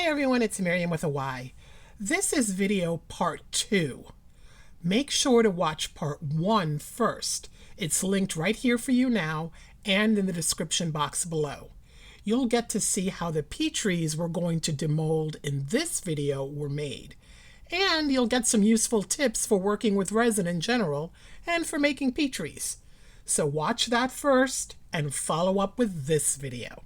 Hi everyone, it's Miriam with a Y. This is video part 2. Make sure to watch part 1 first. It's linked right here for you now and in the description box below. You'll get to see how the Petris we're going to demold in this video were made. And you'll get some useful tips for working with resin in general and for making Petris. So watch that first and follow up with this video.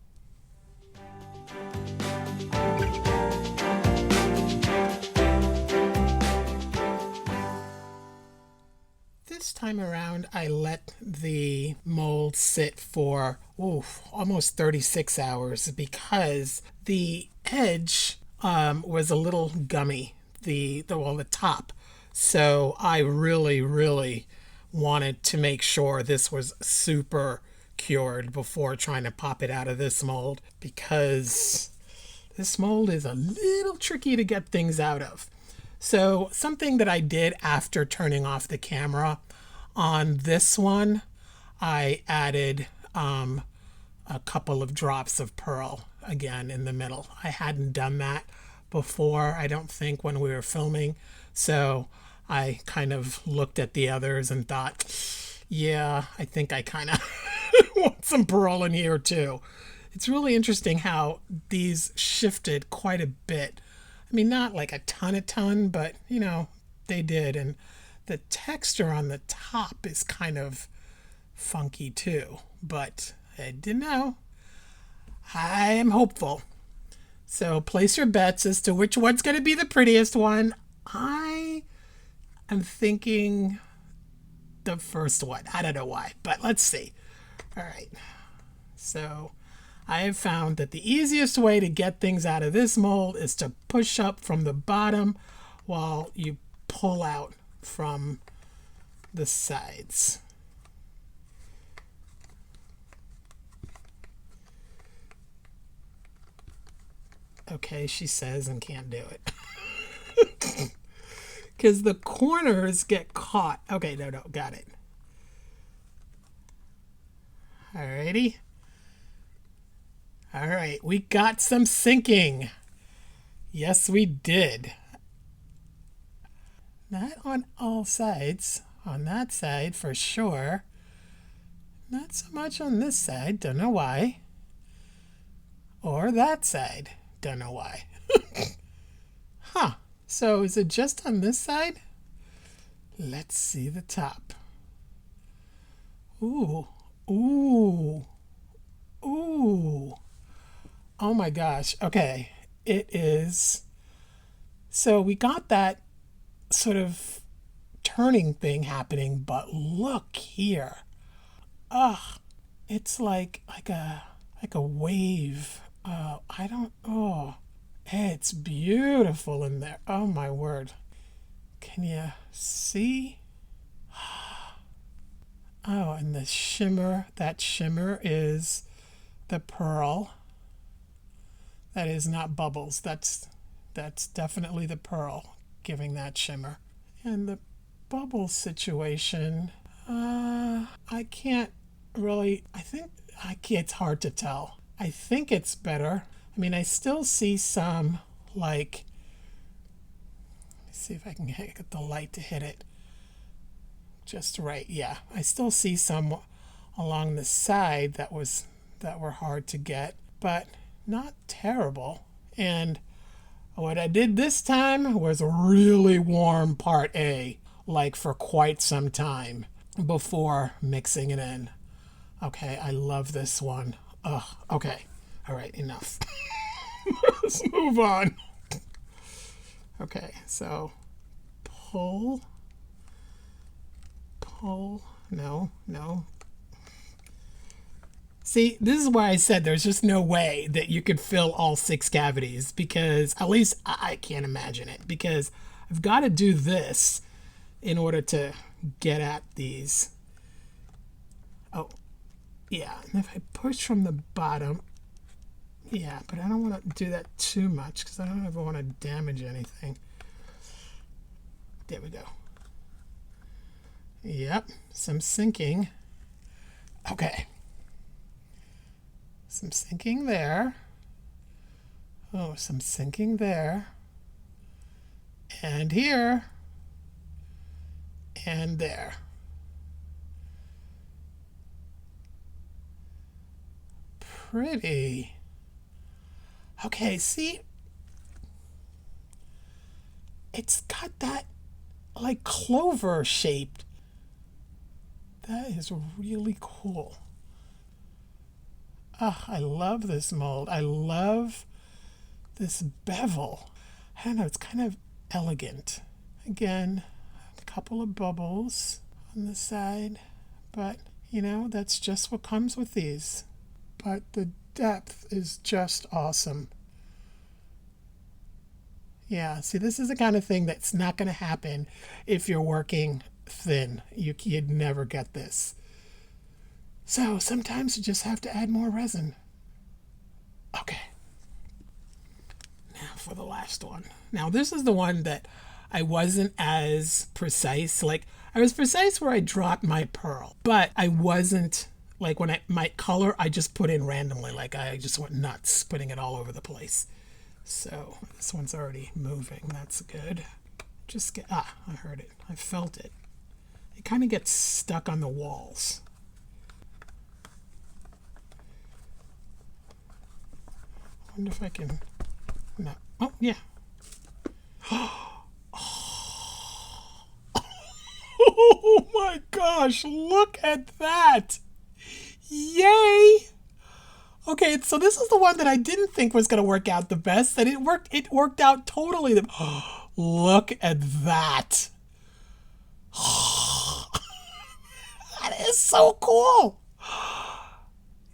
This time around, I let the mold sit for almost 36 hours because the edge was a little gummy, the top. So I really wanted to make sure this was super cured before trying to pop it out of this mold, because this mold is a little tricky to get things out of. So something that I did after turning off the camera on this one, I added a couple of drops of pearl again in the middle. I hadn't done that before, I don't think, when we were filming. So I kind of looked at the others and thought, yeah, I think I kind of want some pearl in here too. It's really interesting how these shifted quite a bit. I mean, not like a ton, but, you know, they did. And the texture on the top is kind of funky too. But I didn't know. I am hopeful. So place your bets as to which one's going to be the prettiest one. I am thinking the first one. I don't know why, but let's see. All right. So I have found that the easiest way to get things out of this mold is to push up from the bottom while you pull out from the sides. Okay, she says, and can't do it. Because the corners get caught. Okay, no, got it. Alrighty. All right, we got some sinking. Yes, we did. Not on all sides. On that side, for sure. Not so much on this side. Don't know why. Or that side. Don't know why. Huh. So is it just on this side? Let's see the top. Ooh. Ooh. Ooh. Oh my gosh. Okay. It is. So we got that sort of turning thing happening, but look here. Ugh. It's like a wave. It's beautiful in there. Oh my word. Can you see? Oh, and the shimmer, that shimmer is the pearl. That is not bubbles. That's definitely the pearl giving that shimmer. And the bubble situation, I can't really, it's hard to tell. I think it's better. I mean, I still see some, like, let's see if I can get the light to hit it just right. Yeah, I still see some along the side that were hard to get, but not terrible. And what I did this time was really warm part A, like for quite some time before mixing it in. Okay, I love this one. Ugh, okay. All right, enough. Let's move on. Okay, so pull, no. See, this is why I said there's just no way that you could fill all 6 cavities, because at least I can't imagine it, because I've got to do this in order to get at these. Oh, yeah, and if I push from the bottom, yeah, but I don't want to do that too much because I don't ever want to damage anything. There we go. Yep, some sinking. Okay. Some sinking there. Oh, some sinking there. And here. And there. Pretty. Okay, see? It's got that like clover shaped. That is really cool. Oh, I love this mold. I love this bevel. I don't know, it's kind of elegant. Again, a couple of bubbles on the side, but you know, that's just what comes with these. But the depth is just awesome. Yeah, see, this is the kind of thing that's not going to happen if you're working thin. You'd never get this. So sometimes you just have to add more resin. Okay. Now for the last one. Now this is the one that I wasn't as precise. Like, I was precise where I dropped my pearl, but I wasn't, like, when I might color, I just put in randomly. Like, I just went nuts putting it all over the place. So this one's already moving. That's good. Just get, I heard it. I felt it. It kind of gets stuck on the walls. I wonder if I can, no. Oh, yeah. Oh my gosh, look at that. Yay. Okay, so this is the one that I didn't think was going to work out the best, and it worked out totally. Look at that. That is so cool.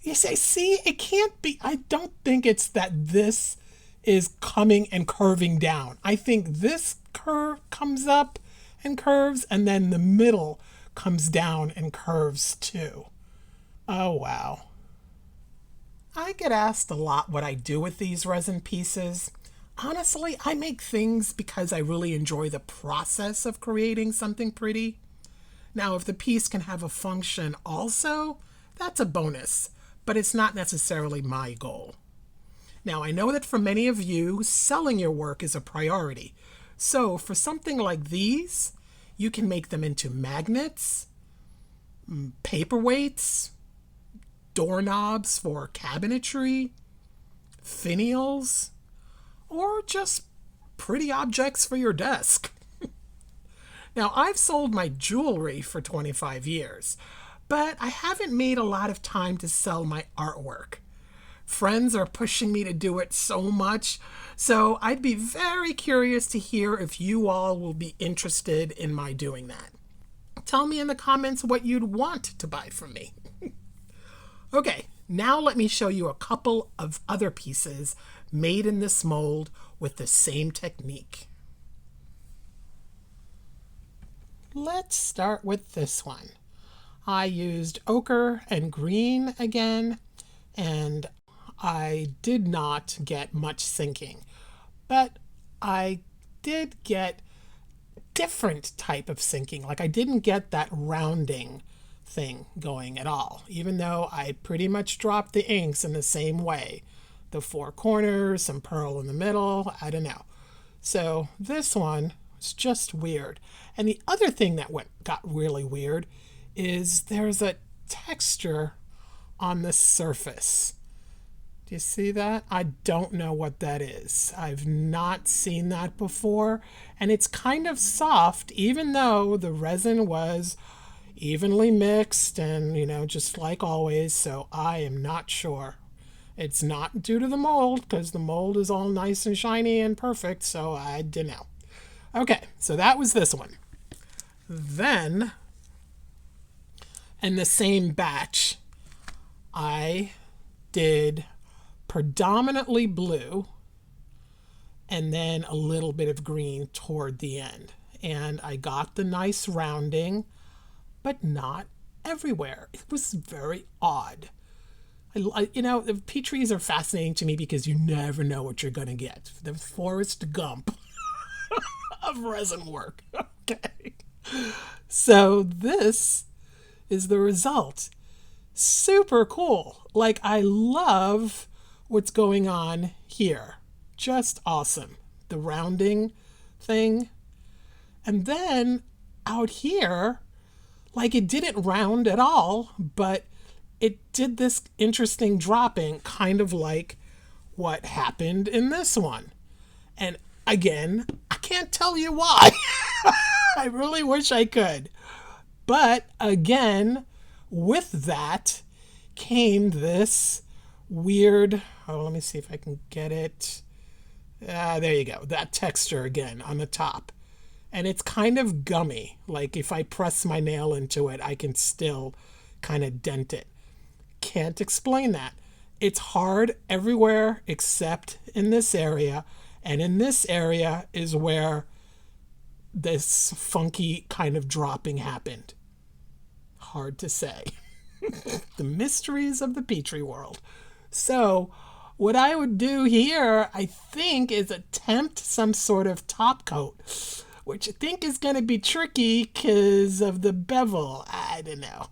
You say, see, it can't be. I don't think it's that this is coming and curving down. I think this curve comes up and curves, and then the middle comes down and curves too. Oh, wow. I get asked a lot what I do with these resin pieces. Honestly, I make things because I really enjoy the process of creating something pretty. Now, if the piece can have a function also, that's a bonus, but it's not necessarily my goal. Now, I know that for many of you, selling your work is a priority. So for something like these, you can make them into magnets, paperweights, doorknobs for cabinetry, finials, or just pretty objects for your desk. Now, I've sold my jewelry for 25 years, but I haven't made a lot of time to sell my artwork. Friends are pushing me to do it so much, so I'd be very curious to hear if you all will be interested in my doing that. Tell me in the comments what you'd want to buy from me. Okay, now let me show you a couple of other pieces made in this mold with the same technique. Let's start with this one. I used ochre and green again, and I did not get much sinking, but I did get different type of sinking. Like, I didn't get that rounding thing going at all, even though I pretty much dropped the inks in the same way. The four corners, some pearl in the middle, I don't know. So this one was just weird. And the other thing that got really weird is there's a texture on the surface. Do you see that? I don't know what that is. I've not seen that before. And it's kind of soft, even though the resin was evenly mixed and, you know, just like always. So I am not sure. It's not due to the mold, because the mold is all nice and shiny and perfect. So I don't know. Okay, so that was this one. Then, in the same batch, I did predominantly blue and then a little bit of green toward the end. And I got the nice rounding, but not everywhere. It was very odd. You know, the Petris are fascinating to me because you never know what you're going to get. The Forrest Gump of resin work. Okay. So this is the result. Super cool. Like, I love what's going on here. just awesome. The rounding thing. And then out here, like it didn't round at all, but it did this interesting dropping, kind of like what happened in this one. And again, I can't tell you why. I really wish I could. But again, with that came this weird, oh, let me see if I can get it. There you go. That texture again on the top. And it's kind of gummy. Like if I press my nail into it, I can still kind of dent it. Can't explain that. It's hard everywhere except in this area. And in this area is where this funky kind of dropping happened. Hard to say. The mysteries of the Petri world. So what I would do here, I think, is attempt some sort of top coat, which I think is going to be tricky because of the bevel. I don't know.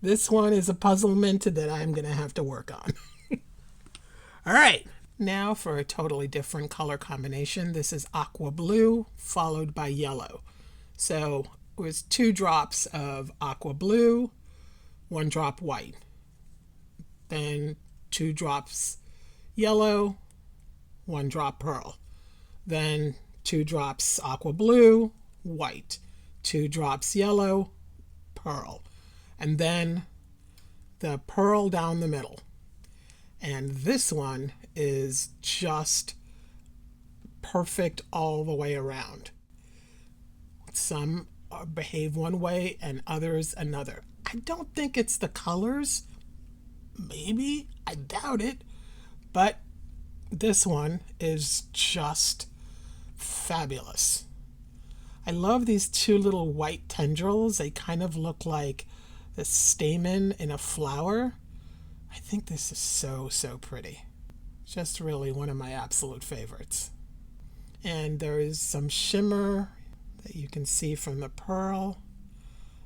This one is a puzzlement that I'm going to have to work on. All right. Now for a totally different color combination. This is aqua blue followed by yellow. So it was 2 drops of aqua blue, 1 drop white. Then 2 drops yellow, 1 drop pearl. Then 2 drops aqua blue, white. 2 drops yellow, pearl. And then the pearl down the middle. And this one is just perfect all the way around. Some behave one way and others another. I don't think it's the colors. Maybe. I doubt it. But this one is just fabulous. I love these 2 little white tendrils. They kind of look like the stamen in a flower. I think this is so, so pretty. Just really one of my absolute favorites. And there is some shimmer that you can see from the pearl.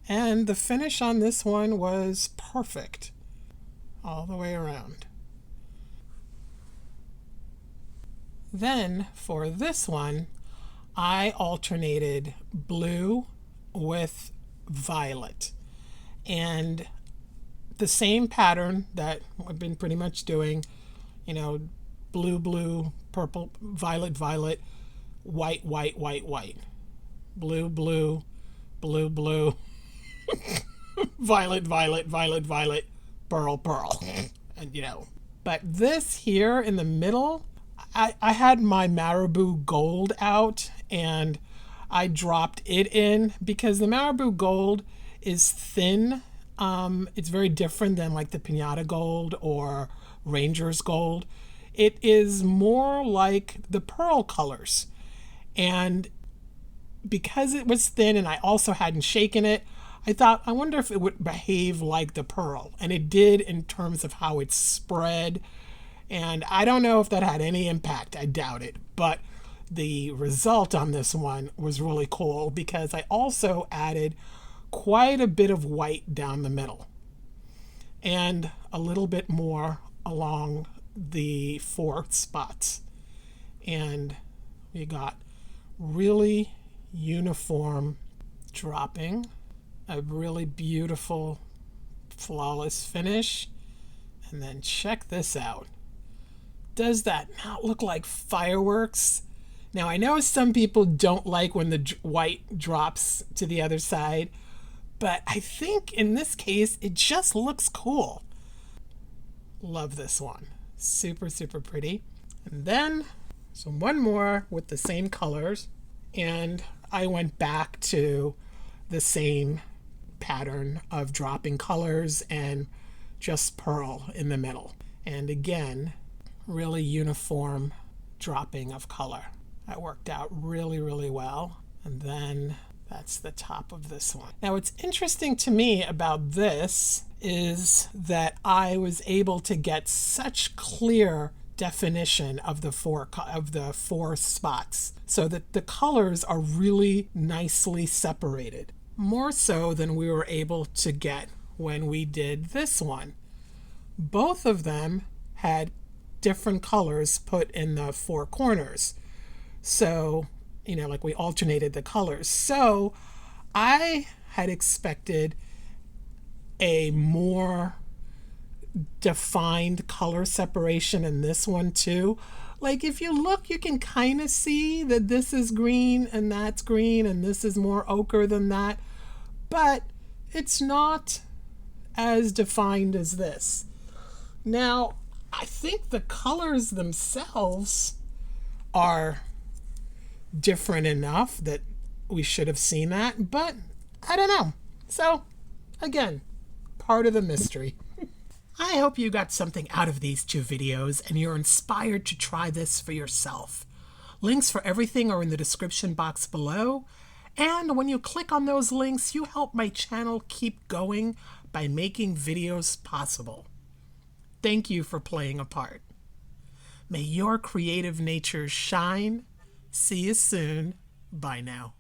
And the finish on this one was perfect all the way around. Then for this one, I alternated blue with violet. And the same pattern that I've been pretty much doing, you know, blue, blue, purple, violet, violet, white, white, white, white. Blue, blue, blue, blue, violet, violet, violet, violet, pearl, pearl. And, you know, but this here in the middle, I had my Marabou Gold out and I dropped it in because the Marabou Gold is thin. It's very different than like the PIñATA Gold or Ranger's Gold. It is more like the pearl colors. And because it was thin and I also hadn't shaken it, I thought, I wonder if it would behave like the pearl. And it did in terms of how it spread. And I don't know if that had any impact. I doubt it. But the result on this one was really cool because I also added quite a bit of white down the middle and a little bit more along the 4 spots. And we got really uniform dropping, a really beautiful, flawless finish. And then check this out. Does that not look like fireworks? Now, I know some people don't like when the white drops to the other side, but I think in this case, it just looks cool. Love this one. Super, super pretty. And then, so one more with the same colors, and I went back to the same pattern of dropping colors and just pearl in the middle. And again, really uniform dropping of color. That worked out really, really well. And then that's the top of this one. Now, what's interesting to me about this is that I was able to get such clear definition of the four spots, so that the colors are really nicely separated, more so than we were able to get when we did this one. Both of them had different colors put in the four corners. So, like we alternated the colors. So I had expected a more defined color separation in this one too. Like if you look, you can kind of see that this is green and that's green and this is more ochre than that, but it's not as defined as this. Now, I think the colors themselves are different enough that we should have seen that, but I don't know. So, again, part of the mystery. I hope you got something out of these two videos and you're inspired to try this for yourself. Links for everything are in the description box below, and when you click on those links, you help my channel keep going by making videos possible. Thank you for playing a part. May your creative nature shine. See you soon. Bye now.